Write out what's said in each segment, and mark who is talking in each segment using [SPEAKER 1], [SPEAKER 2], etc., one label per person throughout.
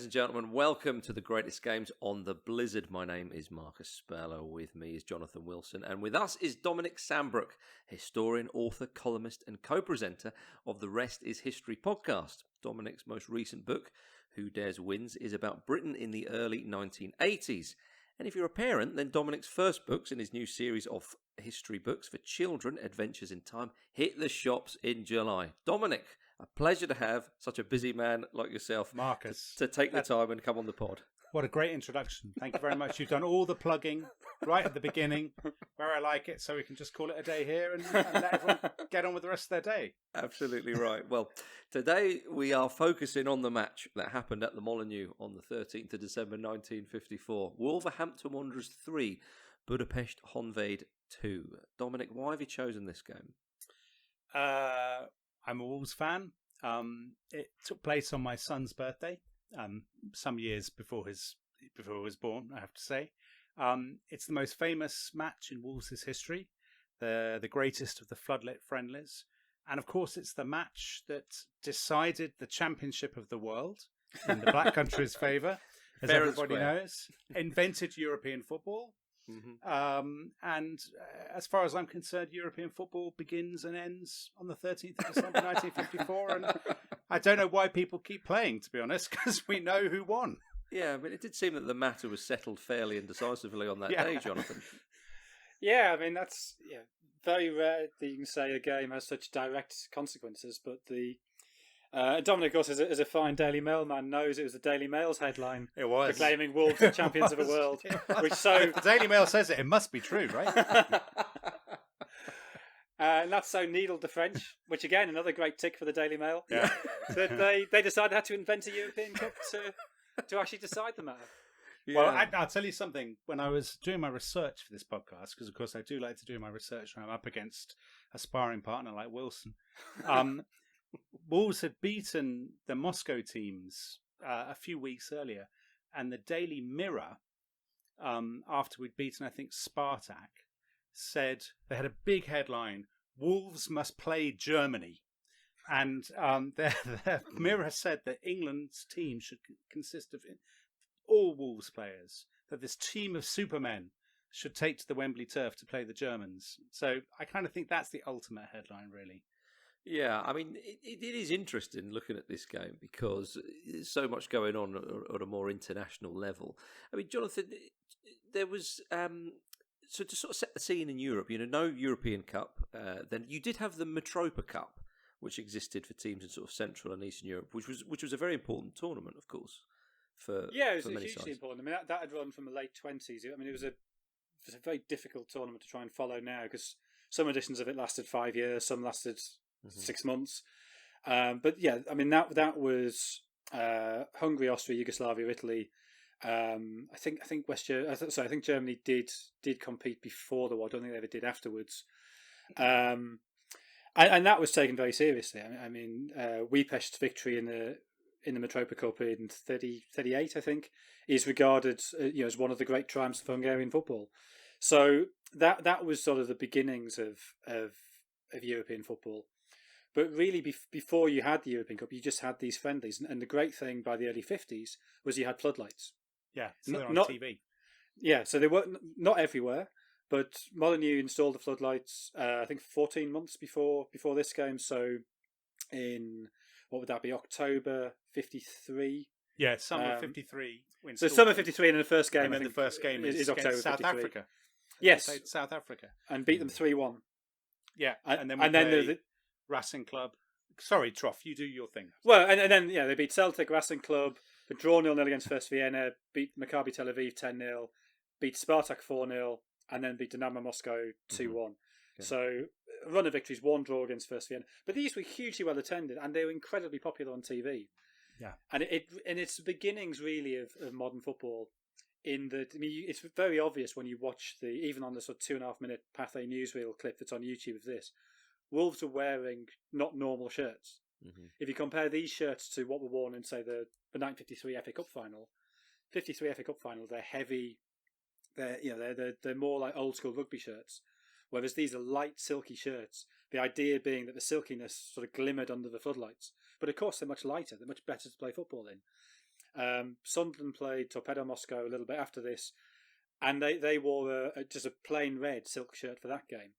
[SPEAKER 1] ladies and gentlemen. Welcome to the greatest games on the Blizzard. My name is Marcus Speller. With me is Jonathan Wilson. And with us is Dominic Sandbrook, historian, author, columnist, and co-presenter of the Rest is History podcast. Dominic's most recent book, Who Dares Wins, is about Britain in the early 1980s. And if you're a parent, then Dominic's first books in his new series of history books for children, Adventures in Time, hit the shops in July. Dominic, a pleasure to have such a busy man like yourself,
[SPEAKER 2] Marcus,
[SPEAKER 1] to take the time and come on the pod.
[SPEAKER 2] What a great introduction. Thank you very much. You've done all the plugging right at the beginning, where I like it, so we can just call it a day here and let everyone get on with the rest of their day.
[SPEAKER 1] Absolutely right. Well, today we are focusing on the match that happened at the Molineux on the 13th of December 1954. Wolverhampton Wanderers 3, Budapest Honvéd 2. Dominic, why have you chosen this game?
[SPEAKER 2] I'm a Wolves fan. It took place on my son's birthday, some years before he was born, I have to say. It's the most famous match in Wolves' history, the greatest of the floodlit friendlies. And of course, it's the match that decided the championship of the world in the Black Country's favour, as everybody knows. Invented European football. Mm-hmm. And as far as I'm concerned, European football begins and ends on the 13th of December 1954. And I don't know why people keep playing, to be honest, because we know who won.
[SPEAKER 1] Yeah, but it did seem that the matter was settled fairly and decisively on that day, Jonathan.
[SPEAKER 3] Yeah, I mean, that's very rare that you can say a game has such direct consequences, but Dominic, of course, as a fine Daily Mail man, knows it was the Daily Mail's headline.
[SPEAKER 2] It was.
[SPEAKER 3] Proclaiming Wolves the champions of the world. Which
[SPEAKER 2] if the Daily Mail says it must be true, right?
[SPEAKER 3] And that so needled the French, which again, another great tick for the Daily Mail.
[SPEAKER 2] Yeah.
[SPEAKER 3] That they decided they had to invent a European Cup to actually decide the matter.
[SPEAKER 2] Yeah. Well, I'll tell you something. When I was doing my research for this podcast, because of course I do like to do my research when I'm up against a sparring partner like Wilson, Wolves had beaten the Moscow teams a few weeks earlier, and the Daily Mirror, after we'd beaten, I think, Spartak, said they had a big headline, Wolves must play Germany. And their Mirror said that England's team should consist of all Wolves players, that this team of supermen should take to the Wembley turf to play the Germans. So I kind of think that's the ultimate headline, really.
[SPEAKER 1] Yeah, I mean, it is interesting looking at this game because there's so much going on at a more international level. I mean, Jonathan, there was... so to sort of set the scene in Europe, no European Cup, then you did have the Metropa Cup, which existed for teams in sort of Central and Eastern Europe, which was a very important tournament, of course.
[SPEAKER 3] It was
[SPEAKER 1] hugely
[SPEAKER 3] sides. Important. I mean, that had run from the late 20s. I mean, it was a very difficult tournament to try and follow now because some editions of it lasted 5 years, some lasted 6 months. But yeah, I mean, that was Hungary, Austria, Yugoslavia, Italy. I think I think Germany did compete before the war. I don't think they ever did afterwards. And that was taken very seriously. I mean, Budapest's victory in the Metropa Cup in 38, I think, is regarded as one of the great triumphs of Hungarian football. So that was sort of the beginnings of European football. But really, before you had the European Cup, you just had these friendlies. And the great thing by the early 50s was you had floodlights.
[SPEAKER 2] Yeah, so they're on TV.
[SPEAKER 3] Yeah, so they were not everywhere, but Molineux installed the floodlights, I think 14 months before this game. So in, what would that be, October 53?
[SPEAKER 2] Yeah, summer 53.
[SPEAKER 3] So summer 53 and then the first game.
[SPEAKER 2] And then the first game is
[SPEAKER 3] October
[SPEAKER 2] South
[SPEAKER 3] 53.
[SPEAKER 2] Africa.
[SPEAKER 3] Yes.
[SPEAKER 2] South Africa.
[SPEAKER 3] And beat them 3-1.
[SPEAKER 2] Yeah,
[SPEAKER 3] and then
[SPEAKER 2] the Racing Club. Sorry, Troff, you do your thing.
[SPEAKER 3] Well, and then they beat Celtic, Racing Club, but draw 0-0 against First Vienna, beat Maccabi Tel Aviv 10-0, beat Spartak 4-0, and then beat Dynamo Moscow 2-1. Okay. So a run of victories, 1 draw against First Vienna. But these were hugely well attended, and they were incredibly popular on TV.
[SPEAKER 2] Yeah,
[SPEAKER 3] and it's the beginnings really of modern football. It's very obvious when you watch even on the sort of 2.5 minute Pathé newsreel clip that's on YouTube of this. Wolves are wearing not normal shirts. Mm-hmm. If you compare these shirts to what were worn in, say, the 1953 FA Cup final, 53 FA Cup final, they're heavy. They're more like old school rugby shirts, whereas these are light, silky shirts. The idea being that the silkiness sort of glimmered under the floodlights, but of course they're much lighter. They're much better to play football in. Sunderland played Torpedo Moscow a little bit after this, and they wore just a plain red silk shirt for that game.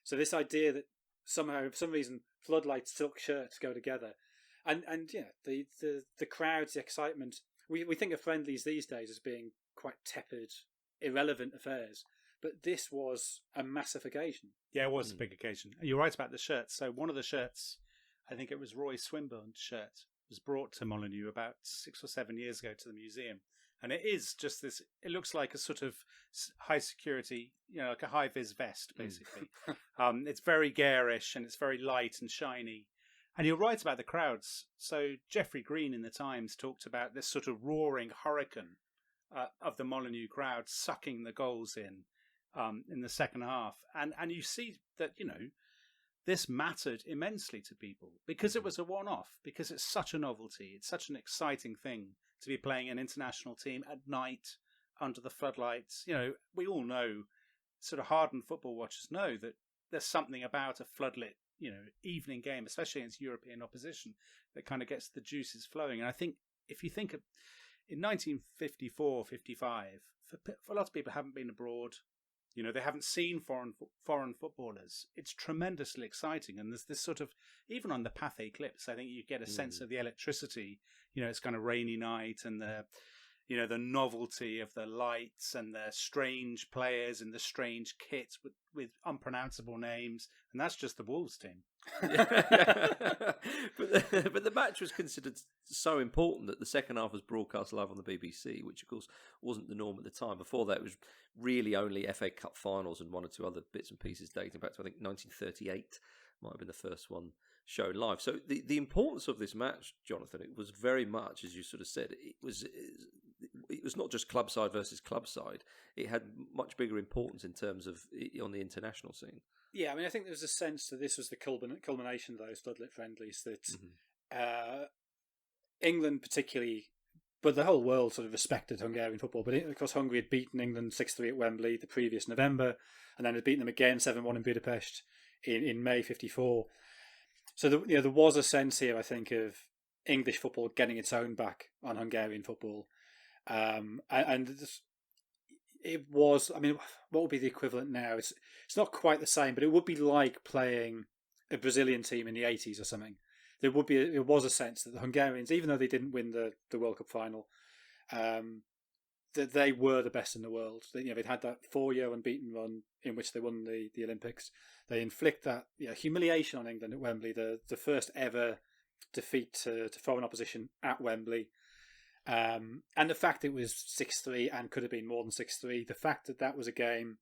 [SPEAKER 3] So this idea that somehow, for some reason, floodlights, silk shirts go together, and the crowds, the excitement. We think of friendlies these days as being quite tepid, irrelevant affairs, but this was a massive occasion.
[SPEAKER 2] Yeah, it was a big occasion. You're right about the shirts. So one of the shirts, I think it was Roy Swinburne's shirt, was brought to Molineux about 6 or 7 years ago to the museum. And it is just this, it looks like a sort of high security, like a high-vis vest, basically. It's very garish and it's very light and shiny. And you're right about the crowds. So Geoffrey Green in the Times talked about this sort of roaring hurricane of the Molineux crowd sucking the goals in the second half. And you see that, this mattered immensely to people because it was a one-off, because it's such a novelty. It's such an exciting thing to be playing an international team at night under the floodlights. We all know, sort of hardened football watchers know that there's something about a floodlit, evening game, especially against European opposition, that kind of gets the juices flowing. And I think if you think of in 1954, 55, for a lot of people who haven't been abroad, they haven't seen foreign footballers. It's tremendously exciting, and there's this sort of, even on the Pathé clips, I think you get a sense of the electricity. It's kind of rainy night, and the novelty of the lights and the strange players and the strange kits with unpronounceable names, and that's just the Wolves team.
[SPEAKER 1] But the match was considered so important that the second half was broadcast live on the BBC, which of course wasn't the norm at the time. Before that, it was really only FA Cup finals and one or two other bits and pieces dating back to, I think, 1938 might have been the first one shown live. So the importance of this match, Jonathan, it was very much, as you sort of said, it was not just club side versus club side. It had much bigger importance in terms of on the international scene.
[SPEAKER 3] Yeah, I mean, I think there was a sense that this was the culmination of those floodlit friendlies, that England particularly, but the whole world sort of respected Hungarian football. But of course, Hungary had beaten England 6-3 at Wembley the previous November, and then had beaten them again 7-1 in Budapest in May *54. So there was a sense here, I think, of English football getting its own back on Hungarian football, and it was. I mean, what would be the equivalent now? It's not quite the same, but it would be like playing a Brazilian team in the '80s or something. It was a sense that the Hungarians, even though they didn't win the World Cup final, that they were the best in the world. They'd had that 4-year unbeaten run in which they won the Olympics. They inflict that humiliation on England at Wembley, the first ever defeat to foreign opposition at Wembley. And the fact it was 6-3 and could have been more than 6-3, the fact that was a game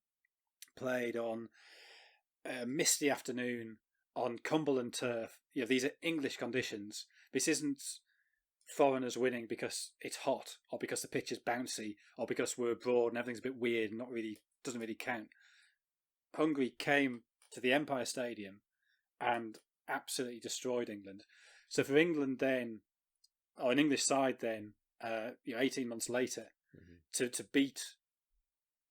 [SPEAKER 3] played on a misty afternoon on Cumberland turf. These are English conditions. This isn't foreigners winning because it's hot or because the pitch is bouncy or because we're abroad and everything's a bit weird and doesn't really count. Hungary came to the Empire Stadium and absolutely destroyed England. So for England then, or an English side then, 18 months later, to beat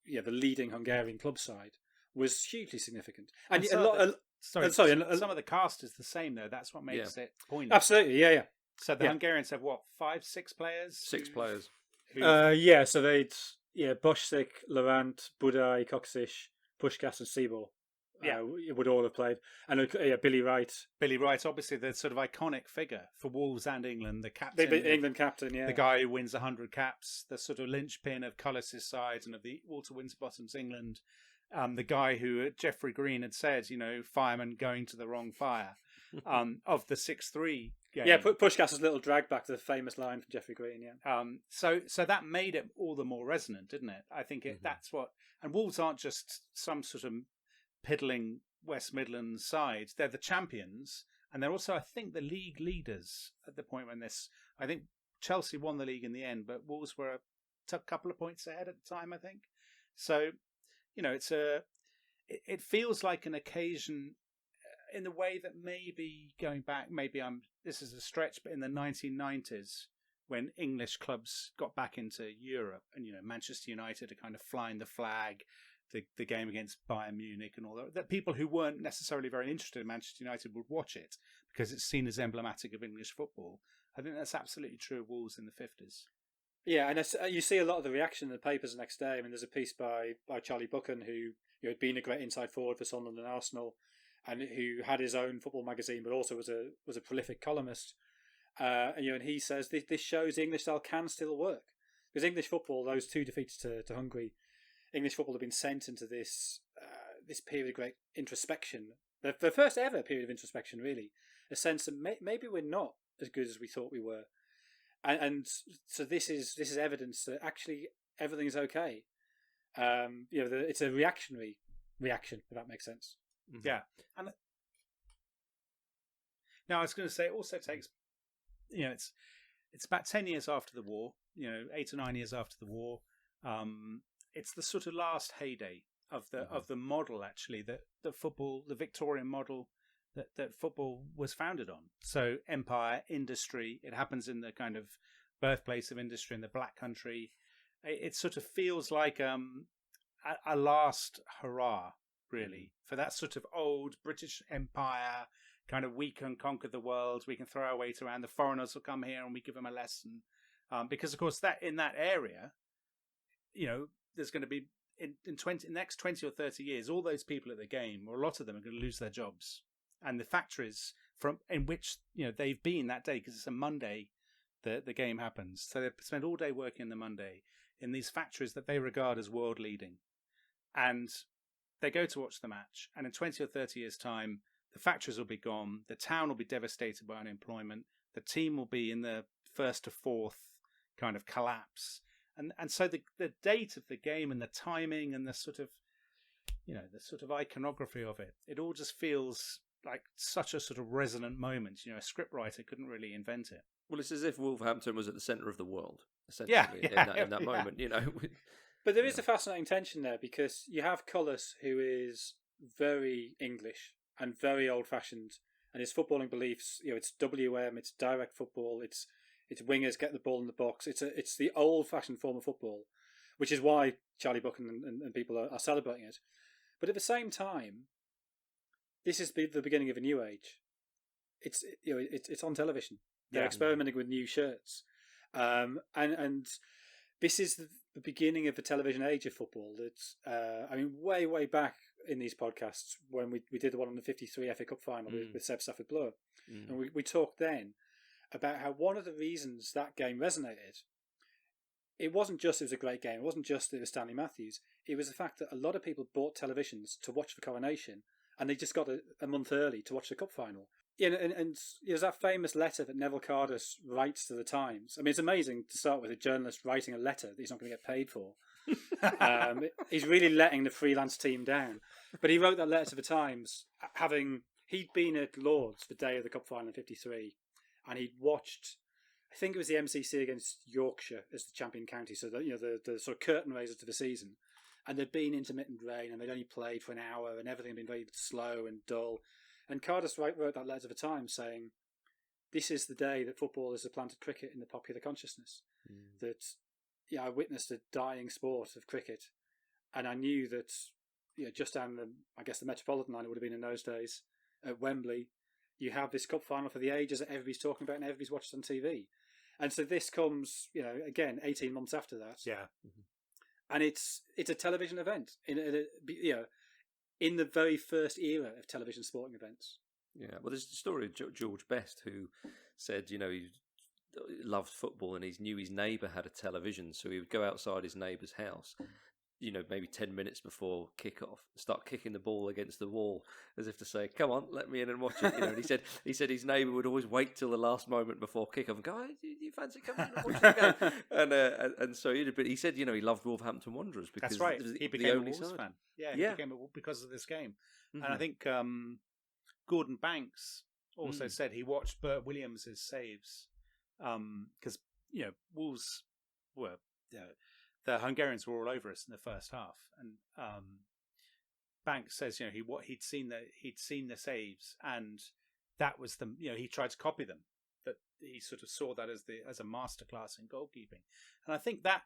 [SPEAKER 3] the leading Hungarian club side was hugely significant. And some
[SPEAKER 2] of the cast is the same though. That's what makes it poignant.
[SPEAKER 3] Absolutely, yeah.
[SPEAKER 2] So the Hungarians have what, 6 players?
[SPEAKER 1] 6 players.
[SPEAKER 3] So they'd Bosik, Laurent, Budaj, Koksic, Puskás and Sibor. Would all have played. And Billy Wright.
[SPEAKER 2] Billy Wright, obviously the sort of iconic figure for Wolves and England, the captain.
[SPEAKER 3] The England captain, yeah.
[SPEAKER 2] The guy who wins 100 caps, the sort of linchpin of Cullis's side and of the Walter Winterbottom's England. The guy who Geoffrey Green had said, fireman going to the wrong fire, of the 6-3 game.
[SPEAKER 3] Yeah, Puskás' little drag back to the famous line from Geoffrey Green, yeah.
[SPEAKER 2] So that made it all the more resonant, didn't it? I think that's what... And Wolves aren't just some sort of piddling West Midlands side. They're the champions, and they're also, I think, the league leaders at the point when this... I think Chelsea won the league in the end, but Wolves were a couple of points ahead at the time, I think. So, it feels like an occasion in the way that maybe going back, this is a stretch, but in the 1990s, when English clubs got back into Europe and, Manchester United are kind of flying the flag, the game against Bayern Munich and all that people who weren't necessarily very interested in Manchester United would watch it because it's seen as emblematic of English football. I think that's absolutely true of Wolves in the 50s.
[SPEAKER 3] Yeah, and you see a lot of the reaction in the papers the next day. I mean, there's a piece by Charlie Buchan, who had been a great inside forward for Sunderland and Arsenal, and who had his own football magazine, but also was a prolific columnist. And he says this shows the English style can still work, because English football, those 2 defeats to Hungary, English football have been sent into this period of great introspection, the first ever period of introspection, really, a sense that maybe we're not as good as we thought we were, and so this is evidence that actually everything's okay. It's a reactionary reaction, if that makes sense.
[SPEAKER 2] Mm-hmm. Yeah, and now I was going to say, it also takes, it's about 10 years after the war, 8 or 9 years after the war. It's the sort of last heyday of the model, actually, that football, the Victorian model that football was founded on. So empire, industry, it happens in the kind of birthplace of industry in the Black Country. It sort of feels like a last hurrah, really, for that sort of old British Empire, kind of we can conquer the world, we can throw our weight around, the foreigners will come here and we give them a lesson. Because, of course, that in that area, there's going to be, in next 20 or 30 years, all those people at the game, or a lot of them, are going to lose their jobs. And the factories in which they've been that day, because it's a Monday, the game happens. So they spend all day working on the Monday in these factories that they regard as world leading. And they go to watch the match. And in 20 or 30 years' time, the factories will be gone. The town will be devastated by unemployment. The team will be in the first to fourth kind of collapse. And so the date of the game and the timing and the sort of, the sort of iconography of it, it all just feels like such a sort of resonant moment. A scriptwriter couldn't really invent it.
[SPEAKER 1] Well, it's as if Wolverhampton was at the centre of the world, essentially, in that moment,
[SPEAKER 3] But there is a fascinating tension there, because you have Cullis, who is very English and very old-fashioned, and his footballing beliefs, it's WM, it's direct football, it's wingers get the ball in the box. It's the old-fashioned form of football, which is why Charlie Buchan and people are celebrating it. But at the same time, this is the beginning of a new age. It's on television. They're experimenting with new shirts, and this is the beginning of the television age of football. That's way back in these podcasts when we did the one on the '53 FA Cup final with Seb Stafford Bloor, and we talked then about how one of the reasons that game resonated, it wasn't just it was a great game, it wasn't just it was Stanley Matthews, it was the fact that a lot of people bought televisions to watch the coronation, and they just got a month early to watch the cup final. And there's that famous letter that Neville Cardus writes to the Times. I mean, it's amazing to start with a journalist writing a letter that he's not going to get paid for. He's really letting the freelance team down. But he wrote that letter to the Times, he'd been at Lord's the day of the cup final in '53, and he'd watched, I think it was the MCC against Yorkshire as the champion county, so the sort of curtain raiser to the season. And there'd been intermittent rain, and they'd only played for an hour, and everything had been very slow and dull. And Cardus wrote that letter to the Times saying, this is the day that football has supplanted cricket in the popular consciousness. That, I witnessed a dying sport of cricket, and I knew that, just down the Metropolitan line, it would have been in those days, at Wembley, you have this cup final for the ages that everybody's talking about and everybody's watched on TV. And so this comes, again, 18 months after that.
[SPEAKER 2] Yeah.
[SPEAKER 3] And it's a television event in the very first era of television sporting events.
[SPEAKER 1] Yeah, well, there's the story of George Best, who said, he loved football and he knew his neighbour had a television, so he would go outside his neighbour's house, maybe 10 minutes before kick-off, start kicking the ball against the wall as if to say, come on, let me in and watch it. And he said his neighbour would always wait till the last moment before kick-off and go, hey, do you fancy coming and watching the game? And so he did, but he said, he loved Wolverhampton Wanderers because
[SPEAKER 2] that's right. He became a Wolves
[SPEAKER 1] side.
[SPEAKER 2] fan. Yeah, he became because of this game. Mm-hmm. And I think Gordon Banks also said he watched Bert Williams' saves because, Wolves were... the Hungarians were all over us in the first half, and Banks says he'd seen the saves, and that was he tried to copy them. That he sort of saw that as a masterclass in goalkeeping, and I think that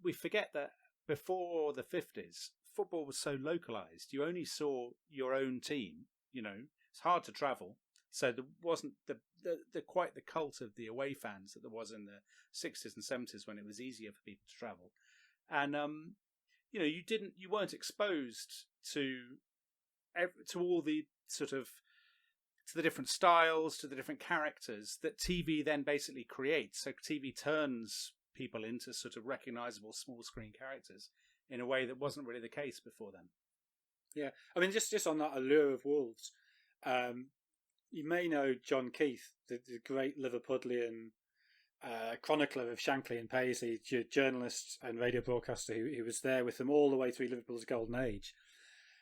[SPEAKER 2] we forget that before the 50s, football was so localized. You only saw your own team. It's hard to travel, so there wasn't the quite the cult of the away fans that there was in the 60s and 70s when it was easier for people to travel. And you weren't exposed to all the sort of, to the different styles, to the different characters that TV then basically creates. So TV turns people into sort of recognizable small screen characters in a way that wasn't really the case before then.
[SPEAKER 3] Yeah, I mean, just on that allure of Wolves, you may know John Keith, the great Liverpudlian chronicler of Shankly and Paisley, journalist and radio broadcaster who was there with them all the way through Liverpool's golden age.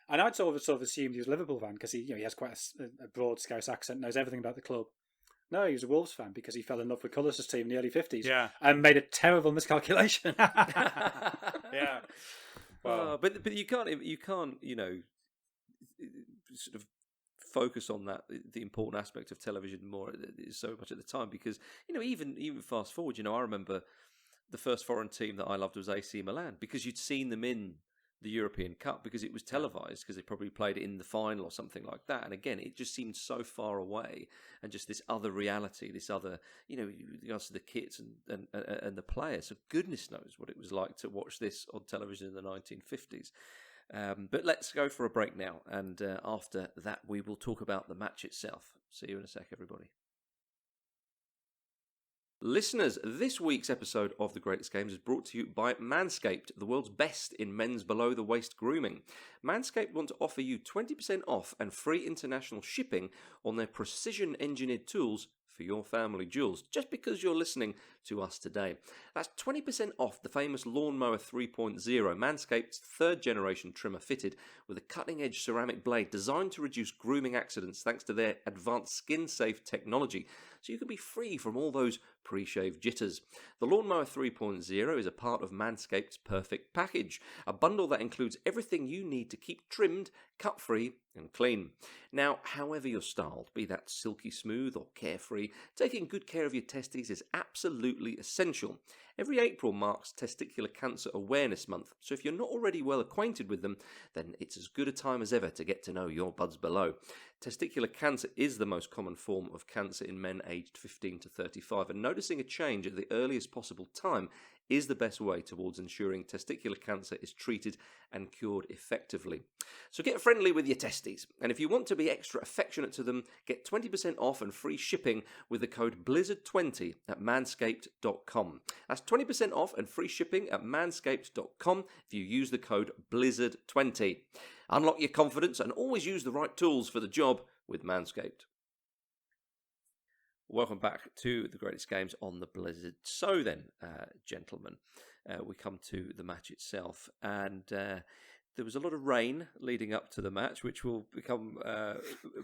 [SPEAKER 3] And I'd sort of assumed he was a Liverpool fan because he has quite a broad Scouse accent, knows everything about the club. No, he was a Wolves fan because he fell in love with Cullis' team in the early 50s and made a terrible miscalculation.
[SPEAKER 2] Yeah.
[SPEAKER 1] Well, but you can't sort of focus on that, the important aspect of television more so much at the time, because even fast forward, I remember the first foreign team that I loved was AC Milan, because you'd seen them in the European Cup, because it was televised, because they probably played it in the final or something like that. And again, it just seemed so far away, and just this other reality, this other, regards to the kits and the players. So goodness knows what it was like to watch this on television in the 1950s. But let's go for a break now, and after that we will talk about the match itself. See you in a sec, everybody. Listeners, this week's episode of The Greatest Games is brought to you by Manscaped, the world's best in men's below-the-waist grooming. Manscaped want to offer you 20% off and free international shipping on their precision-engineered tools for your family jewels, just because you're listening to us today. That's 20% off the famous Lawnmower 3.0, Manscaped's third-generation trimmer fitted with a cutting-edge ceramic blade designed to reduce grooming accidents thanks to their advanced skin-safe technology, so you can be free from all those pre-shave jitters. The Lawnmower 3.0 is a part of Manscaped's Perfect Package, a bundle that includes everything you need to keep trimmed, cut-free and clean. Now, however you're styled, be that silky smooth or carefree, taking good care of your testes is absolutely essential. Every April marks Testicular Cancer Awareness Month, so if you're not already well acquainted with them, then it's as good a time as ever to get to know your buds below. Testicular cancer is the most common form of cancer in men aged 15 to 35, and noticing a change at the earliest possible time is the best way towards ensuring testicular cancer is treated and cured effectively. So get friendly with your testes, and if you want to be extra affectionate to them, get 20% off and free shipping with the code Blizzard20 at manscaped.com. That's 20% off and free shipping at manscaped.com if you use the code Blizzard20. Unlock your confidence and always use the right tools for the job with Manscaped. Welcome back to The Greatest Games on the Blizzard. So then, gentlemen, we come to the match itself, and there was a lot of rain leading up to the match, which will become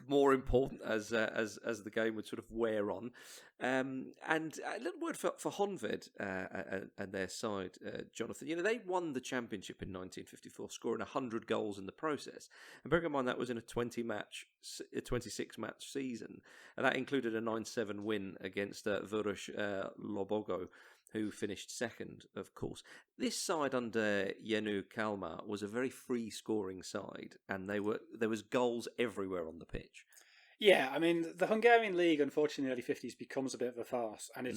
[SPEAKER 1] more important as the game would sort of wear on. And a little word for Honved and their side, Jonathan. They won the championship in 1954, scoring 100 goals in the process. And bear in mind that was in a 26-match season, and that included a 9-7 win against Vörös Lobogo, who finished second, of course. This side under Jenő Kalmár was a very free-scoring side, and there was goals everywhere on the pitch.
[SPEAKER 3] Yeah, I mean, the Hungarian league, unfortunately, in the early 50s becomes a bit of a farce, and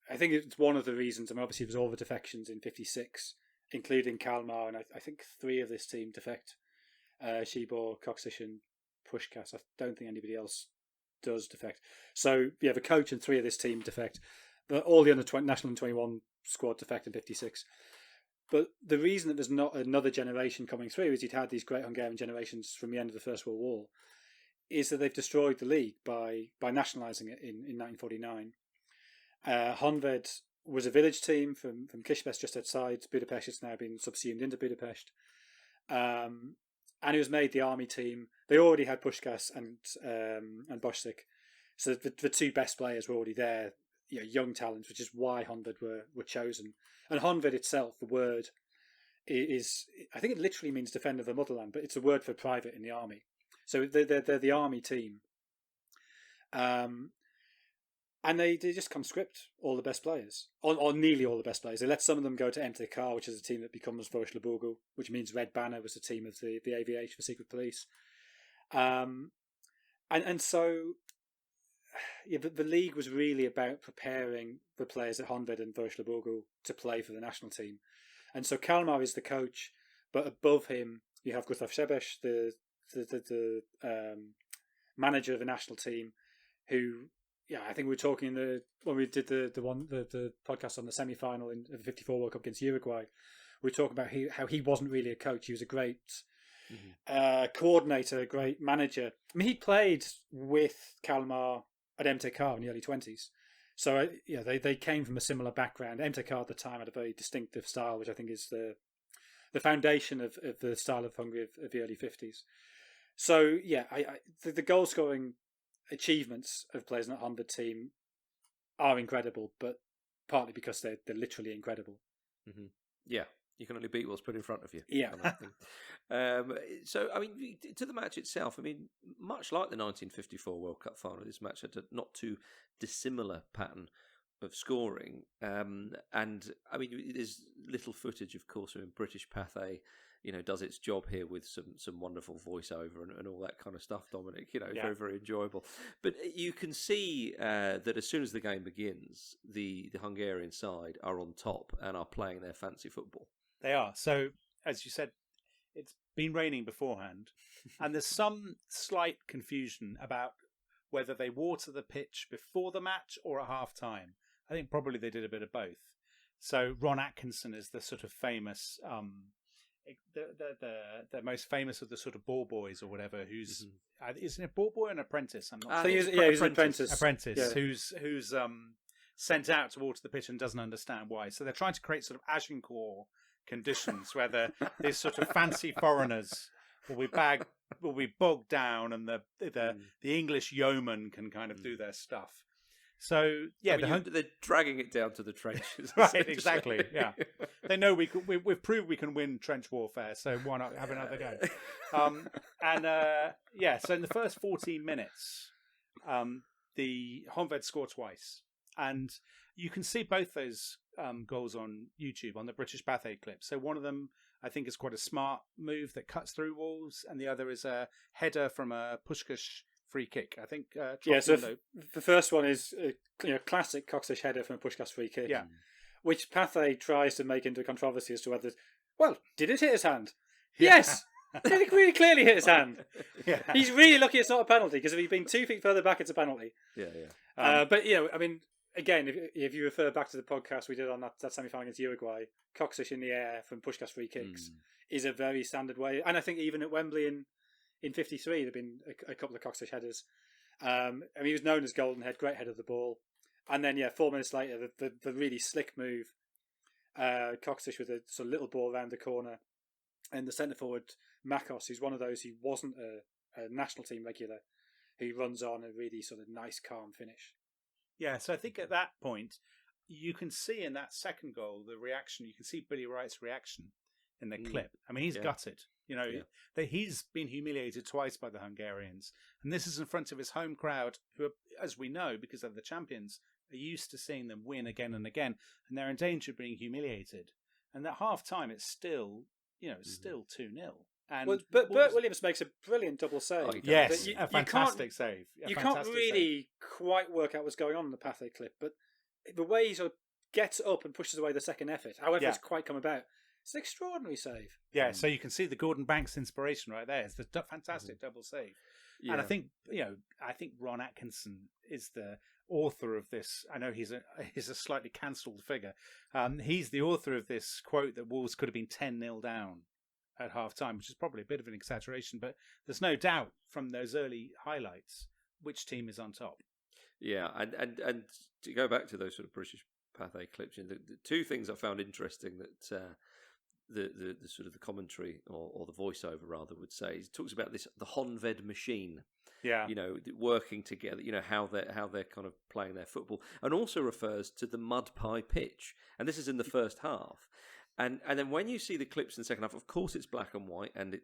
[SPEAKER 3] I think it's one of the reasons. I mean, obviously, there was all the defections in 56, including Kalmar, and I think 3 of this team defect. Szybor, Koksich and Puskás. I don't think anybody else does defect. So, yeah, the coach and 3 of this team defect. But all the national '21 squad defect in 56. But the reason that there's not another generation coming through is you'd had these great Hungarian generations from the end of the First World War, is that they've destroyed the league by nationalising it in 1949. Honved was a village team from Kispest just outside Budapest. It's now been subsumed into Budapest. And it was made the army team. They already had Puskás and Bosik. So the 2 best players were already there, young talents, which is why Honved were chosen. And Honved itself, the word is, I think it literally means defender of the motherland, but it's a word for private in the army. So they're the army team. And they just conscript all the best players, or nearly all the best players. They let some of them go to MTK, which is a team that becomes Vörös Lobogo, which means Red Banner was the team of the AVH for secret police. And so the league was really about preparing the players at Honved and Wolverhampton to play for the national team. And so Kalmar is the coach, but above him you have Gustav Sebesh, the manager of the national team, who, I think we were talking when we did the podcast on the semi-final in the '54 World Cup against Uruguay. We were talking about how he wasn't really a coach. He was a great coordinator, a great manager. I mean, he played with Kalmar at MTK in the early 20s. So, they came from a similar background. MTK at the time had a very distinctive style, which I think is the foundation of the style of Hungary of the early 50s. So, the goal-scoring achievements of players in that Honved team are incredible, but partly because they're literally incredible.
[SPEAKER 1] Mm-hmm. Yeah, you can only beat what's put in front of you.
[SPEAKER 3] Yeah.
[SPEAKER 1] So, I mean, to the match itself, I mean, much like the 1954 World Cup final, this match had a not too dissimilar pattern of scoring. And, I mean, there's little footage, of course, in British Pathé, does its job here with some wonderful voiceover and all that kind of stuff, Dominic, very, very enjoyable. But you can see that as soon as the game begins, the Hungarian side are on top and are playing their fancy football.
[SPEAKER 2] They are. So, as you said, it's been raining beforehand, and there's some slight confusion about whether they water the pitch before the match or at half-time. I think probably they did a bit of both. So Ron Atkinson is the sort of famous... the most famous of the sort of ball boys or whatever, who's isn't it ball boy or an apprentice? I'm not sure.
[SPEAKER 3] He's an apprentice.
[SPEAKER 2] Who's sent out to water the pitch and doesn't understand why. So they're trying to create sort of Agincourt conditions where these sort of fancy foreigners will be bogged down, and the English yeomen can kind of do their stuff. So
[SPEAKER 1] they're dragging it down to the trenches,
[SPEAKER 2] right? Exactly. Yeah, they know we've proved we can win trench warfare, so why not have another go? So in the first 14 minutes, the Honved score twice, and you can see both those goals on YouTube on the British Pathé clip. So one of them, I think, is quite a smart move that cuts through walls, and the other is a header from a Puskás free kick. I think.
[SPEAKER 3] So the first one is classic Coxish header from a Puskás free kick.
[SPEAKER 2] Yeah.
[SPEAKER 3] Which Pathé tries to make into a controversy as to whether, did it hit his hand? Yeah. Yes, it really clearly hit his hand.
[SPEAKER 2] Yeah.
[SPEAKER 3] He's really lucky it's not a penalty, because if he'd been 2 feet further back, it's a penalty.
[SPEAKER 1] Yeah.
[SPEAKER 3] But I mean, again, if you refer back to the podcast we did on that semi-final against Uruguay, Coxish in the air from Puskás free kicks is a very standard way, and I think even at Wembley in '53, there've been a couple of Coxish headers. I mean, he was known as Golden Head, great head of the ball. And then, 4 minutes later, the really slick move, Coxish with a sort of little ball around the corner, and the centre forward Makos, who's one of those who wasn't a national team regular, who runs on a really sort of nice, calm finish.
[SPEAKER 2] Yeah, so I think at that point, you can see in that second goal the reaction. You can see Billy Wright's reaction in the clip. I mean, he's gutted. That he's been humiliated twice by the Hungarians, and this is in front of his home crowd, who, as we know, because they're the champions, are used to seeing them win again and again, and they're in danger of being humiliated. And at half time, it's still, still 2-0. And
[SPEAKER 3] but Bert Williams makes a brilliant double save.
[SPEAKER 2] Yes, a fantastic save.
[SPEAKER 3] You can't really quite work out what's going on in the Pathé clip, but the way he sort of gets up and pushes away the second effort, however it's quite come about, it's an extraordinary save.
[SPEAKER 2] Yeah, so you can see the Gordon Banks inspiration right there. It's the fantastic double save. Yeah. And I think Ron Atkinson is the author of this. I know he's a slightly cancelled figure. He's the author of this quote that Wolves could have been 10-0 down at half time, which is probably a bit of an exaggeration, but there's no doubt from those early highlights which team is on top.
[SPEAKER 1] Yeah, and to go back to those sort of British Pathé clips, the two things I found interesting that the sort of the commentary or the voiceover rather would say, it talks about the Honved machine.
[SPEAKER 2] Yeah,
[SPEAKER 1] working together. How they're kind of playing their football, and also refers to the mud pie pitch. And this is in the first half. And then when you see the clips in the second half, of course it's black and white, and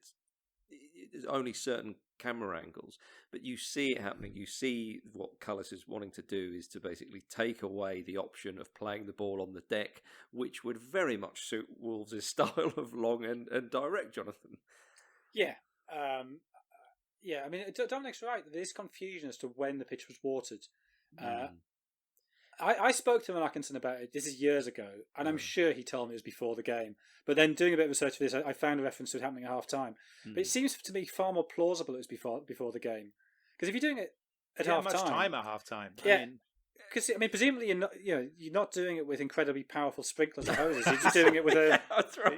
[SPEAKER 1] there's only certain camera angles, but you see it happening. You see what Cullis is wanting to do is to basically take away the option of playing the ball on the deck, which would very much suit Wolves' style of long and direct, Jonathan.
[SPEAKER 3] Yeah. Yeah, I mean, Dominic's right. There's confusion as to when the pitch was watered. I spoke to Atkinson about it. This is years ago, and I'm sure he told me it was before the game. But then doing a bit of research for this, I found a reference to it happening at half time. But it seems to me far more plausible it was before the game. Because if you're doing it at half time,
[SPEAKER 2] much time at half time.
[SPEAKER 3] Yeah. Because presumably you're not doing it with incredibly powerful sprinklers or hoses. You're just doing it with a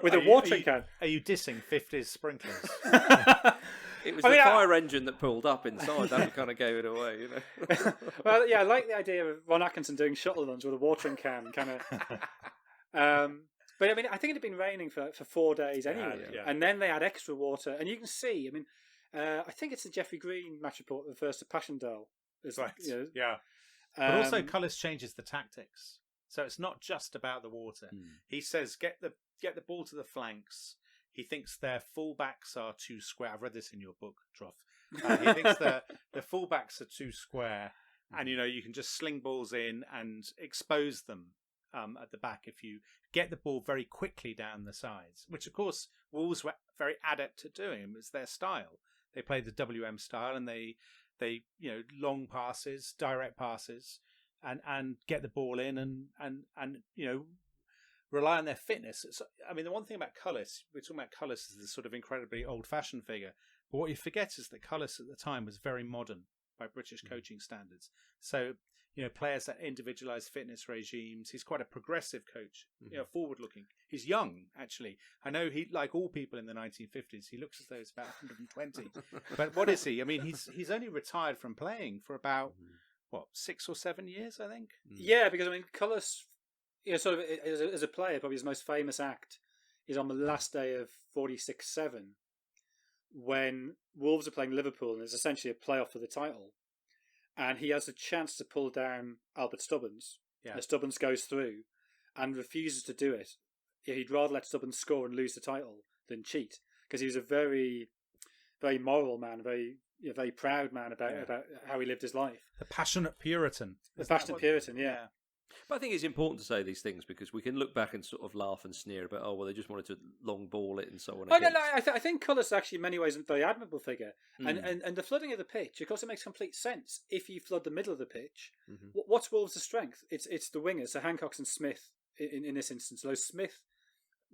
[SPEAKER 3] with a watering can.
[SPEAKER 2] Are you dissing 50s sprinklers?
[SPEAKER 1] It was the fire engine that pulled up inside that kind of gave it away,
[SPEAKER 3] Well, yeah, I like the idea of Ron Atkinson doing shuttle runs with a watering can, kind of. But I mean, I think it had been raining for 4 days anyway, and then they had extra water, and you can see. I mean, I think it's the Jeffrey Green match report that refers to Passchendaele.
[SPEAKER 2] Right. Yeah. But also, Cullis changes the tactics, so it's not just about the water. He says, "Get the ball to the flanks." He thinks their fullbacks are too square. I've read this in your book, Trough. He thinks the fullbacks are too square, and you can just sling balls in and expose them at the back if you get the ball very quickly down the sides, which of course Wolves were very adept at doing. It was their style. They played the WM style, and they long passes, direct passes, and get the ball in and rely on their fitness. I mean, the one thing about Cullis, we're talking about Cullis as this sort of incredibly old-fashioned figure, but what you forget is that Cullis at the time was very modern by British coaching standards. So, players that individualise fitness regimes. He's quite a progressive coach, forward-looking. He's young, actually. I know he, like all people in the 1950s, he looks as though he's about 120. But what is he? I mean, he's only retired from playing for about, 6 or 7 years, I think?
[SPEAKER 3] Yeah, because, I mean, Cullis, sort of as a player, probably his most famous act is on the last day of 46-7 when Wolves are playing Liverpool and it's essentially a playoff for the title. And he has a chance to pull down Albert Stubbins. Yeah. Stubbins goes through and refuses to do it. He'd rather let Stubbins score and lose the title than cheat, because he was a very, very moral man, very proud man about how he lived his life.
[SPEAKER 2] The passionate Puritan.
[SPEAKER 3] The passionate Puritan, yeah.
[SPEAKER 1] But I think it's important to say these things because we can look back and sort of laugh and sneer about, they just wanted to long ball it and so on.
[SPEAKER 3] I think Cullis actually in many ways is a very admirable figure. And the flooding of the pitch, of course, it makes complete sense if you flood the middle of the pitch. What's Wolves' strength? It's the wingers, so Hancock and Smith in this instance. Though Smith,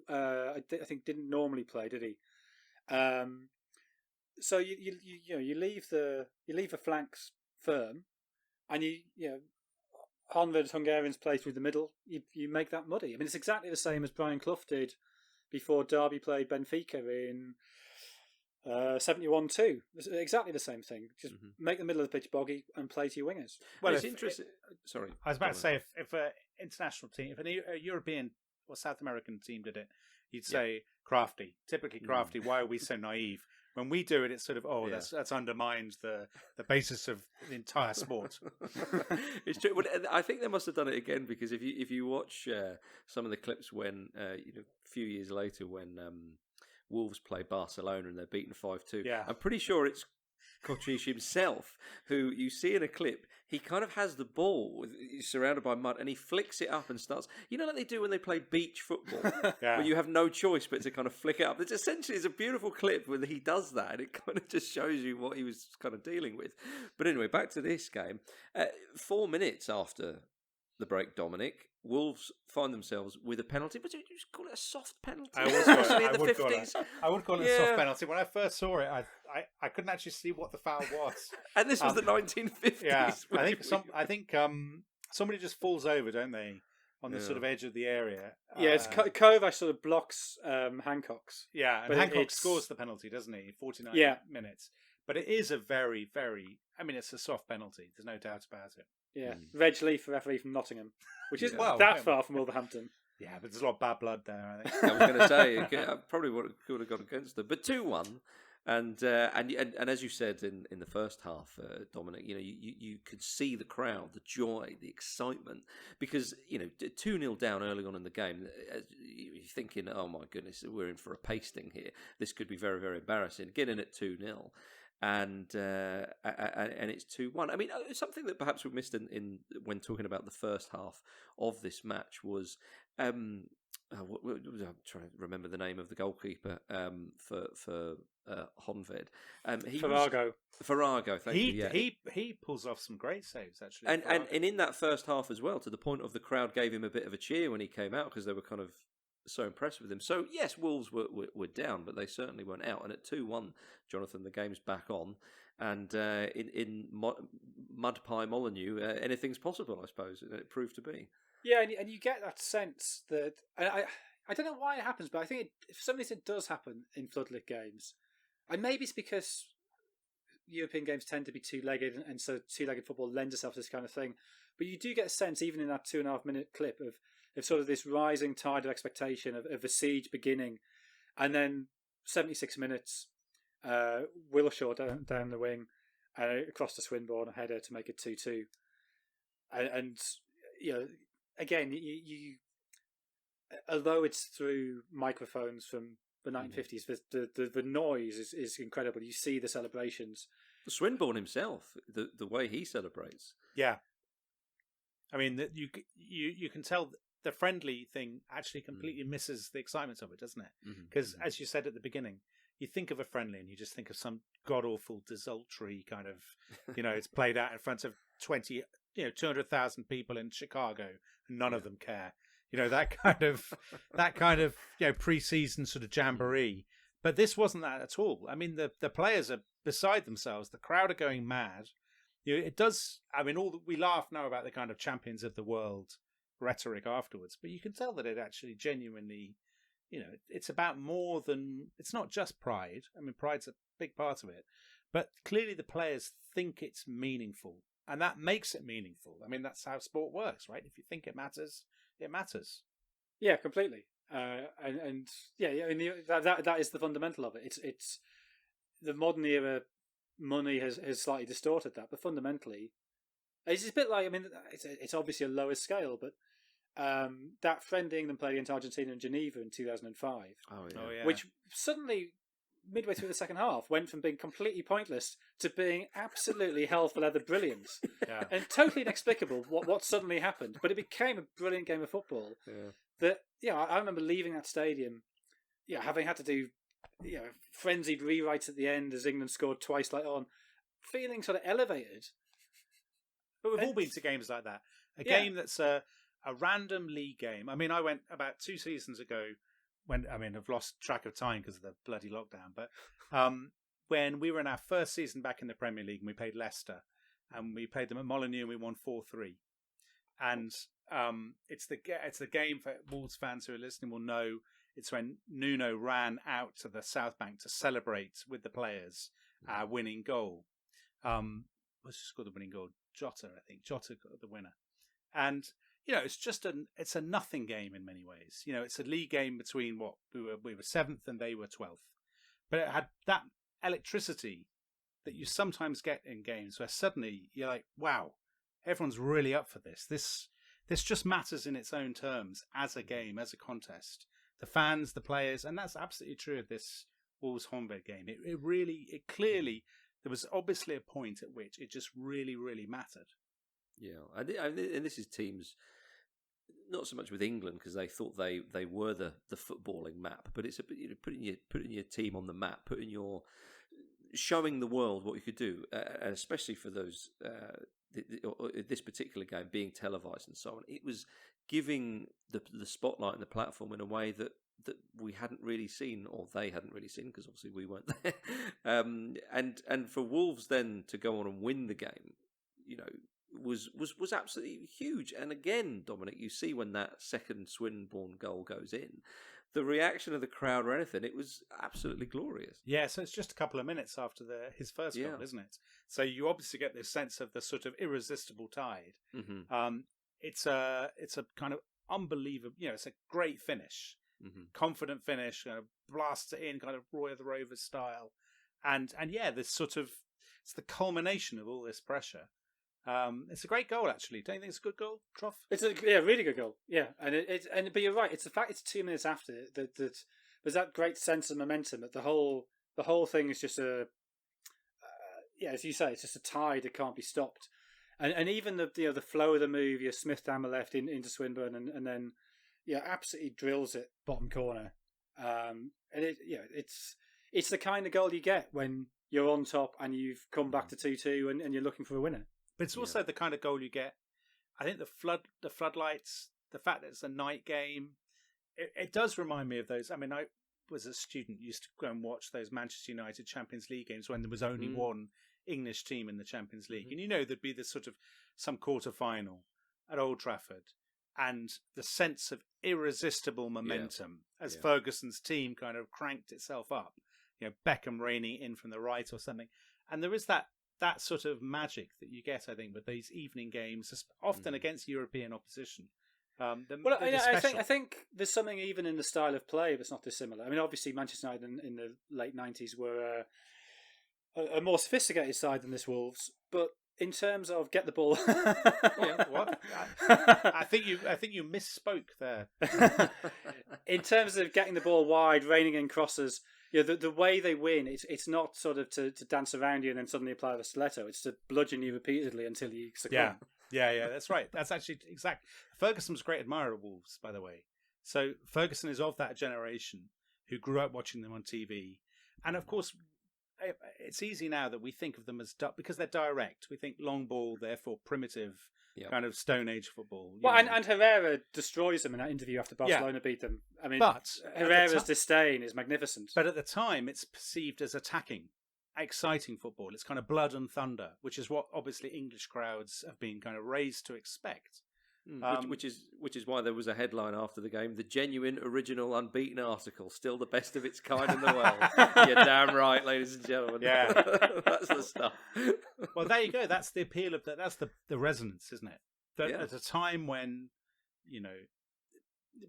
[SPEAKER 3] I think, didn't normally play, did he? So you leave the flanks firm, and Honved Hungarians play through the middle. You make that muddy. I mean, it's exactly the same as Brian Clough did before Derby played Benfica in 71-2. It's exactly the same thing. Just make the middle of the pitch boggy and play to your wingers.
[SPEAKER 1] Well, it's interesting. Sorry,
[SPEAKER 2] I was about to say if an international team, if a European or South American team did it, you'd say crafty. Typically crafty. Why are we so naive? When we do it, it's sort of that's undermined the basis of the entire sport.
[SPEAKER 1] It's true. Well, I think they must have done it again because if you watch some of the clips when a few years later when Wolves play Barcelona and they're beaten 5-2, I'm pretty sure it's Kochish himself who you see in a clip. He kind of has the ball, he's surrounded by mud, and he flicks it up and starts. Like they do when they play beach football, where you have no choice but to kind of flick it up. It's essentially a beautiful clip where he does that, and it kind of just shows you what he was kind of dealing with. But anyway, back to this game. 4 minutes after the break, Dominic, Wolves find themselves with a penalty, but you just call it a soft penalty.
[SPEAKER 2] I would call it a soft penalty. When I first saw it, I couldn't actually see what the foul was.
[SPEAKER 1] And this was the 1950s.
[SPEAKER 2] Yeah, I think somebody just falls over, don't they, on the sort of edge of the area.
[SPEAKER 3] Yeah, it's Kovac sort of blocks Hancock's.
[SPEAKER 2] Yeah, and Hancock scores the penalty, doesn't he? 49 minutes. But it is a very, very... I mean, it's a soft penalty. There's no doubt about it.
[SPEAKER 3] Yeah, Reg Leaf, referee from Nottingham, which isn't that far from Wolverhampton.
[SPEAKER 2] Yeah, but there's a lot of bad blood there, I think.
[SPEAKER 1] I was going to say, I probably would have gone against them. But 2-1, and as you said in the first half, Dominic, you could see the crowd, the joy, the excitement, because 2-0 down early on in the game, you're thinking, oh my goodness, we're in for a pasting here. This could be very, very embarrassing. Get in at 2-0. And it's 2-1. I mean, something that perhaps we missed in when talking about the first half of this match was I'm trying to remember the name of the goalkeeper for Honved. Farrago, thank you. Yeah.
[SPEAKER 2] He pulls off some great saves actually,
[SPEAKER 1] and in that first half as well, to the point of the crowd gave him a bit of a cheer when he came out because they were kind of so impressed with him. So yes, Wolves were down, but they certainly weren't out. And at 2-1, Jonathan, the game's back on, and in Mud Pie Molineux, anything's possible, I suppose. And it proved to be.
[SPEAKER 3] Yeah, and you get that sense that I don't know why it happens, but I think for some reason it does happen in floodlit games, and maybe it's because European games tend to be two-legged, and so two-legged football lends itself to this kind of thing. But you do get a sense, even in that 2.5-minute clip, of sort of this rising tide of expectation of a siege beginning, and then 76 minutes, Wilshaw down the wing, across to Swinburne, a header to make it 2-2, and you know. Again, you although it's through microphones from the 1950s, the noise is incredible. You see the celebrations.
[SPEAKER 1] Swinburne himself, the way he celebrates.
[SPEAKER 2] Yeah, I mean you can tell the friendly thing actually completely misses the excitement of it, doesn't it? Because as you said at the beginning, you think of a friendly and you just think of some god awful desultory kind of, it's played out in front of 200,000 people in Chicago, and none of them care. That kind of pre-season sort of jamboree. But this wasn't that at all. I mean, the players are beside themselves. The crowd are going mad. It does. I mean, we laugh now about the kind of champions of the world rhetoric afterwards, but you can tell that it actually genuinely, it's about more than. It's not just pride. I mean, pride's a big part of it, but clearly the players think it's meaningful. And that makes it meaningful. I mean, that's how sport works, right? If you think it matters, it matters.
[SPEAKER 3] Yeah, completely. That is the fundamental of it. It's the modern era. Money has slightly distorted that, but fundamentally, it's a bit like. I mean, it's obviously a lower scale, but that friendly England played against Argentina in Geneva in 2005.
[SPEAKER 1] Oh yeah.
[SPEAKER 3] Which suddenly, midway through the second half, went from being completely pointless to being absolutely hell for leather brilliance.
[SPEAKER 2] Yeah.
[SPEAKER 3] And totally inexplicable what suddenly happened. But it became a brilliant game of football.
[SPEAKER 1] Yeah.
[SPEAKER 3] That I remember leaving that stadium, having had to do frenzied rewrites at the end as England scored twice later on, feeling sort of elevated.
[SPEAKER 2] But we've all been to games like that. Game that's a random league game. I mean, I went about 2 seasons ago. I've lost track of time because of the bloody lockdown. But when we were in our first season back in the Premier League, and we played Leicester, and we played them at Molineux, and we won 4-3. And it's the game for Wolves fans who are listening will know. It's when Nuno ran out to the South Bank to celebrate with the players our winning goal. Let's just scored the winning goal. Jota, I think. Jota got the winner, and. It's just it's a nothing game in many ways. It's a league game between we were 7th and they were 12th, but it had that electricity that you sometimes get in games where suddenly you're like, wow, everyone's really up for this. This just matters in its own terms as a game, as a contest. The fans, the players, and that's absolutely true of this Wolves Honvéd game. It clearly there was obviously a point at which it just really, really mattered.
[SPEAKER 1] Yeah, and this is teams, not so much with England because they thought they were the footballing map, but it's putting your team on the map, showing the world what you could do, and especially for those this particular game being televised and so on. It was giving the spotlight and the platform in a way that we hadn't really seen, or they hadn't really seen, because obviously we weren't there. And for Wolves then to go on and win the game, was absolutely huge. And again, Dominic, you see when that second Swinburne goal goes in, the reaction of the crowd or anything, it was absolutely glorious.
[SPEAKER 2] Yeah, so it's just a couple of minutes after his first goal, isn't it? So you obviously get this sense of the sort of irresistible tide.
[SPEAKER 1] Mm-hmm.
[SPEAKER 2] It's a kind of unbelievable, it's a great finish, confident finish, blasts it in, kind of Roy of the Rovers style, and this sort of it's the culmination of all this pressure. It's a great goal, actually. Don't you think it's a good goal, Trough?
[SPEAKER 3] It's a really good goal. Yeah, but you're right. It's the fact it's 2 minutes after that there's that great sense of momentum that the whole thing is just as you say, it's just a tide that can't be stopped. And even the flow of the move, Smith down the left into Swinburne, and then absolutely drills it bottom corner. And it's the kind of goal you get when you're on top and you've come back to 2-2 and you're looking for a winner.
[SPEAKER 2] But it's also the kind of goal you get. I think the floodlights, the fact that it's a night game, it does remind me of those. I mean, I was a student, used to go and watch those Manchester United Champions League games when there was only one English team in the Champions League. And there'd be this sort of some quarter final at Old Trafford, and the sense of irresistible momentum as Ferguson's team kind of cranked itself up. Beckham reining in from the right or something. And there is that sort of magic that you get, I think, with these evening games, often against European opposition.
[SPEAKER 3] I think there's something even in the style of play that's not dissimilar. I mean, obviously, Manchester United in the late 90s were a more sophisticated side than this Wolves, but in terms of get the ball,
[SPEAKER 2] what? I think you misspoke there.
[SPEAKER 3] In terms of getting the ball wide, reining in crosses, the way they win, it's not sort of to dance around you and then suddenly apply the stiletto. It's to bludgeon you repeatedly until you succumb.
[SPEAKER 2] Yeah, that's right. That's actually exact. Ferguson was a great admirer of Wolves, by the way. So Ferguson is of that generation who grew up watching them on TV. And of course, it's easy now that we think of them as because they're direct. We think long ball, therefore primitive, kind of Stone Age football.
[SPEAKER 3] And Herrera destroys them in that interview after Barcelona beat them. I mean, but Herrera's disdain is magnificent.
[SPEAKER 2] But at the time, it's perceived as attacking, exciting football. It's kind of blood and thunder, which is what obviously English crowds have been kind of raised to expect.
[SPEAKER 1] Which is why there was a headline after the game: the genuine, original, unbeaten article, still the best of its kind in the world. You're damn right, ladies and gentlemen.
[SPEAKER 2] Yeah,
[SPEAKER 1] that's the stuff.
[SPEAKER 2] Well, there you go. That's the appeal of that. That's the resonance, isn't it? At a time when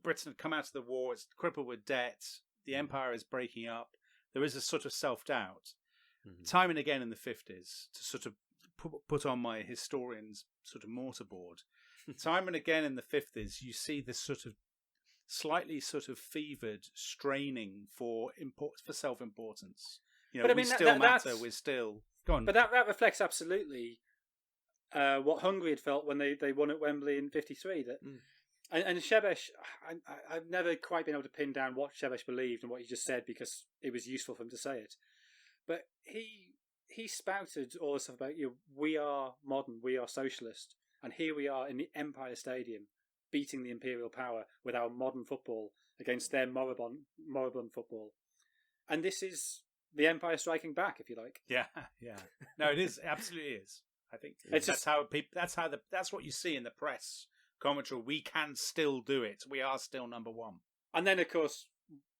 [SPEAKER 2] Britain had come out of the war, it's crippled with debt, the empire is breaking up. There is a sort of self-doubt. Time and again in the 50s, to sort of put on my historian's sort of mortarboard. Time and again in the 50s, you see this sort of slightly sort of fevered straining for self-importance.
[SPEAKER 3] But I mean,
[SPEAKER 2] we still matter. We're still gone.
[SPEAKER 3] But that reflects absolutely what Hungary had felt when they won at Wembley in '53. And Šebeš, I've never quite been able to pin down what Šebeš believed and what he just said because it was useful for him to say it. But he spouted all this stuff about we are modern, we are socialist. And here we are in the Empire Stadium, beating the imperial power with our modern football against their moribund football. And this is the Empire striking back, if you like.
[SPEAKER 2] Yeah. No, it is. Absolutely is. I think that's what you see in the press commentary. We can still do it. We are still number one.
[SPEAKER 3] And then, of course,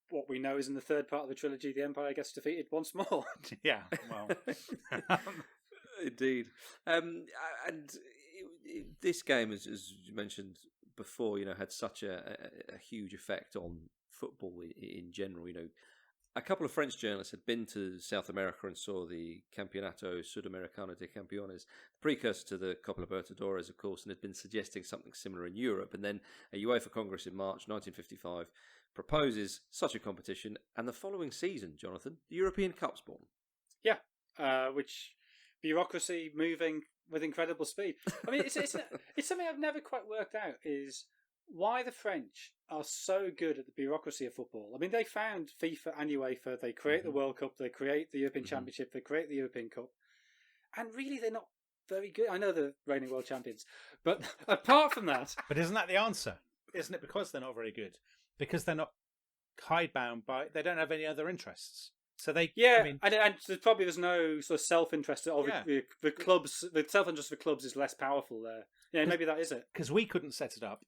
[SPEAKER 3] what we know is in the third part of the trilogy, the Empire gets defeated once more.
[SPEAKER 2] Yeah, well.
[SPEAKER 1] Indeed. And this game, as you mentioned before, had such a huge effect on football in general. A couple of French journalists had been to South America and saw the Campeonato Sudamericano de Campeones, the precursor to the Copa Libertadores, of course, and had been suggesting something similar in Europe. And then a UEFA Congress in March 1955 proposes such a competition, and the following season, Jonathan, the European Cup's born.
[SPEAKER 3] Yeah, which bureaucracy moving with incredible speed. I mean, it's something I've never quite worked out is why the French are so good at the bureaucracy of football. I mean, they found FIFA and UEFA, they create the World Cup, they create the European Championship, they create the European Cup, and really they're not very good. I know they're reigning world champions, but apart from that...
[SPEAKER 2] But isn't that the answer? Isn't it because they're not very good? Because they're not hidebound by... They don't have any other interests. So they...
[SPEAKER 3] Yeah, I mean, and there's no sort of self-interest. The clubs, the self-interest of the clubs is less powerful there. Yeah, maybe that is it.
[SPEAKER 2] Because we couldn't set it up.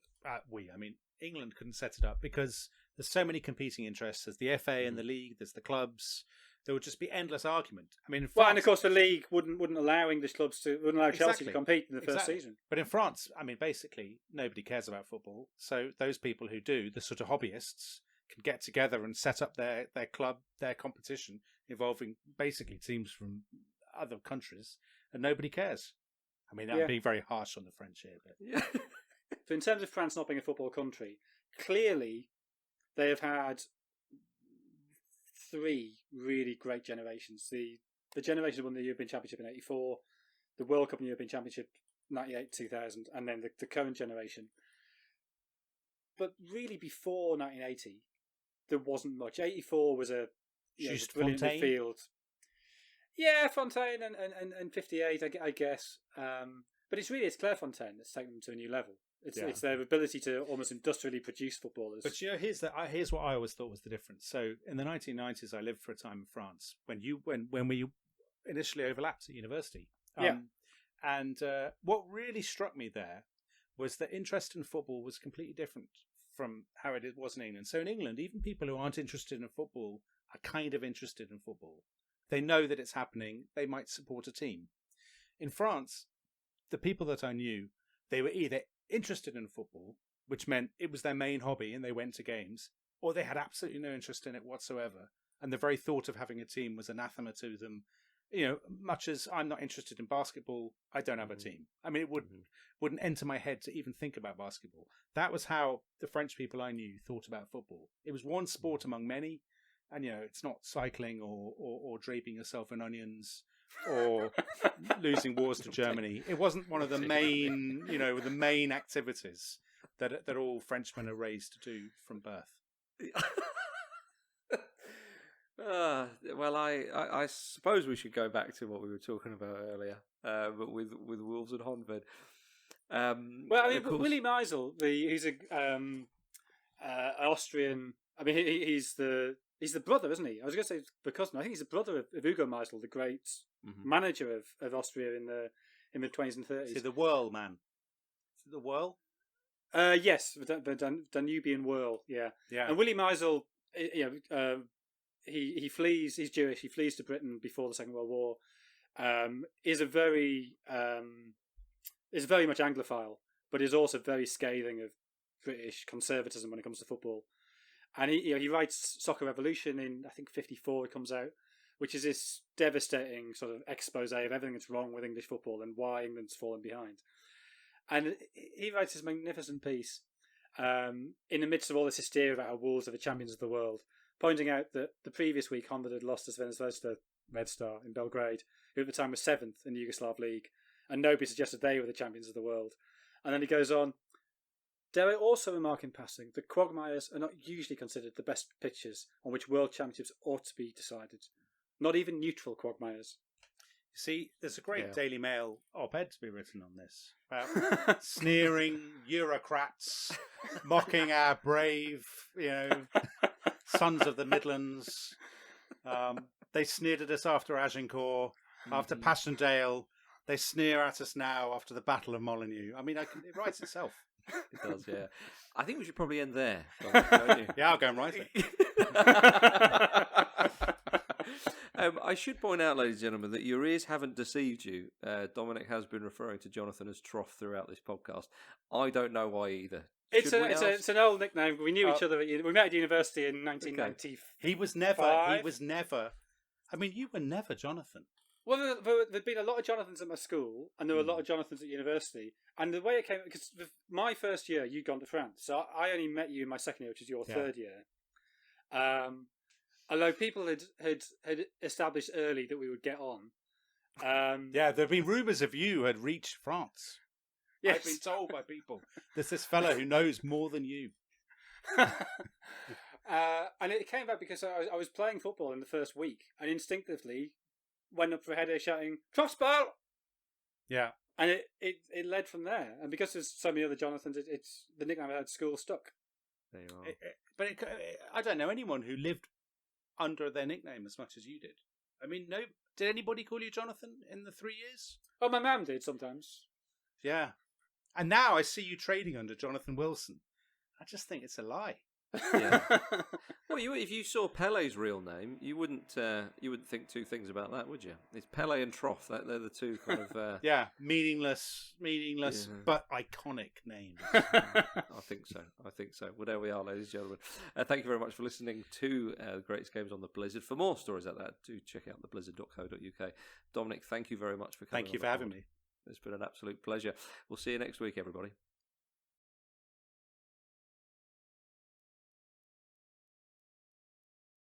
[SPEAKER 2] England couldn't set it up because there's so many competing interests. There's the FA and the league. There's the clubs. There would just be endless argument. I mean,
[SPEAKER 3] and of course the league wouldn't allow English clubs wouldn't allow Chelsea to compete in the first season.
[SPEAKER 2] But in France, I mean, basically nobody cares about football. So those people who do, the sort of hobbyists, can get together and set up their club, their competition involving basically teams from other countries, and nobody cares. I mean, I'm being very harsh on the French here, but
[SPEAKER 3] So in terms of France not being a football country, clearly they have had three really great generations. The generation that won the European Championship in '84, the World Cup and European Championship '98, 2000, and then the current generation. but really before 1980, there wasn't much. 84 was a
[SPEAKER 2] Just
[SPEAKER 3] brilliant
[SPEAKER 2] Fontaine?
[SPEAKER 3] midfield. Yeah, Fontaine and 58, I guess. But it's Clairefontaine that's taken them to a new level. It's their ability to almost industrially produce footballers.
[SPEAKER 2] But here's what I always thought was the difference. So in the 1990s, I lived for a time in France when we initially overlapped at university. And what really struck me there was that interest in football was completely different from how it was in England. So in England, even people who aren't interested in football are kind of interested in football. They know that it's happening. They might support a team. In France, the people that I knew, they were either interested in football, which meant it was their main hobby and they went to games, or they had absolutely no interest in it whatsoever. And the very thought of having a team was anathema to them. Much as I'm not interested in basketball, I don't have a team. I mean, it wouldn't enter my head to even think about basketball. That was how the French people I knew thought about football. It was one sport among many, and it's not cycling or draping yourself in onions or losing wars to Germany. It wasn't one of the main activities that all Frenchmen are raised to do from birth.
[SPEAKER 1] Well, I suppose we should go back to what we were talking about earlier, but with Wolves and Honved.
[SPEAKER 3] Well, I mean, Willy Meisel, he's an Austrian. I mean, he's the brother, isn't he? I was going to say the cousin. I think he's the brother of Hugo Meisel, the great manager of Austria in the 20s and 30s.
[SPEAKER 2] Is he the Whirl man? Is it the Whirl?
[SPEAKER 3] Yes, the Danubian Whirl. Yeah. And Willy Meisel, he flees. He's Jewish. He flees to Britain before the Second World War. Is very much Anglophile, but is also very scathing of British conservatism when it comes to football. And he writes Soccer Revolution in, I think, 54 it comes out, which is this devastating sort of expose of everything that's wrong with English football and why England's fallen behind. And he writes this magnificent piece in the midst of all this hysteria about how Wolves are the champions of the world, pointing out that the previous week Honved had lost to Zvezda Red Star in Belgrade, who at the time was 7th in the Yugoslav League, and nobody suggested they were the champions of the world. And then he goes on, dare I also remark in passing that quagmires are not usually considered the best pitches on which world championships ought to be decided. Not even neutral quagmires.
[SPEAKER 2] See, there's a great Daily Mail op-ed to be written on this about sneering Eurocrats, mocking our brave, sons of the Midlands. They sneered at us after Agincourt, after Passchendaele. They sneer at us now after the Battle of Molineux. I mean, it writes itself.
[SPEAKER 1] It does, yeah. I think we should probably end there, don't you?
[SPEAKER 2] Yeah, I'll go and write it.
[SPEAKER 1] I should point out, ladies and gentlemen, that your ears haven't deceived you. Dominic has been referring to Jonathan as Trough throughout this podcast. I don't know why either.
[SPEAKER 3] It's an old nickname. We knew each other. We met at university in 1990.
[SPEAKER 2] Okay. He was never. I mean, you were never Jonathan.
[SPEAKER 3] Well, there'd been a lot of Jonathans at my school, and there were a lot of Jonathans at university. And the way it came, because my first year, you'd gone to France, so I only met you in my second year, which is your third year. Although people had established early that we would get on.
[SPEAKER 2] Yeah, there have been rumours of you had reached France. Yes. I've been told by people. There's this fella who knows more than you.
[SPEAKER 3] And it came back because I was playing football in the first week and instinctively went up for a header shouting, "Crossball!"
[SPEAKER 2] Yeah.
[SPEAKER 3] And it led from there. And because there's so many other Jonathans, it's the nickname I had at school stuck.
[SPEAKER 1] There you are.
[SPEAKER 2] But I don't know anyone who lived under their nickname as much as you did. I mean, no. Did anybody call you Jonathan in the 3 years?
[SPEAKER 3] Oh, my mum did sometimes.
[SPEAKER 2] Yeah. And now I see you trading under Jonathan Wilson. I just think it's a lie.
[SPEAKER 1] Yeah. Well, if you saw Pele's real name, you wouldn't think two things about that, would you? It's Pele and Trough. They're the two kind of
[SPEAKER 2] meaningless, but iconic names.
[SPEAKER 1] I think so. Well, there we are, ladies and gentlemen. Thank you very much for listening to the Greatest Games on the Blizzard. For more stories like that, do check out theblizzard.co.uk. Dominic, thank you very much for coming.
[SPEAKER 2] Thank you for having me.
[SPEAKER 1] It's been an absolute pleasure. We'll see you next week, everybody.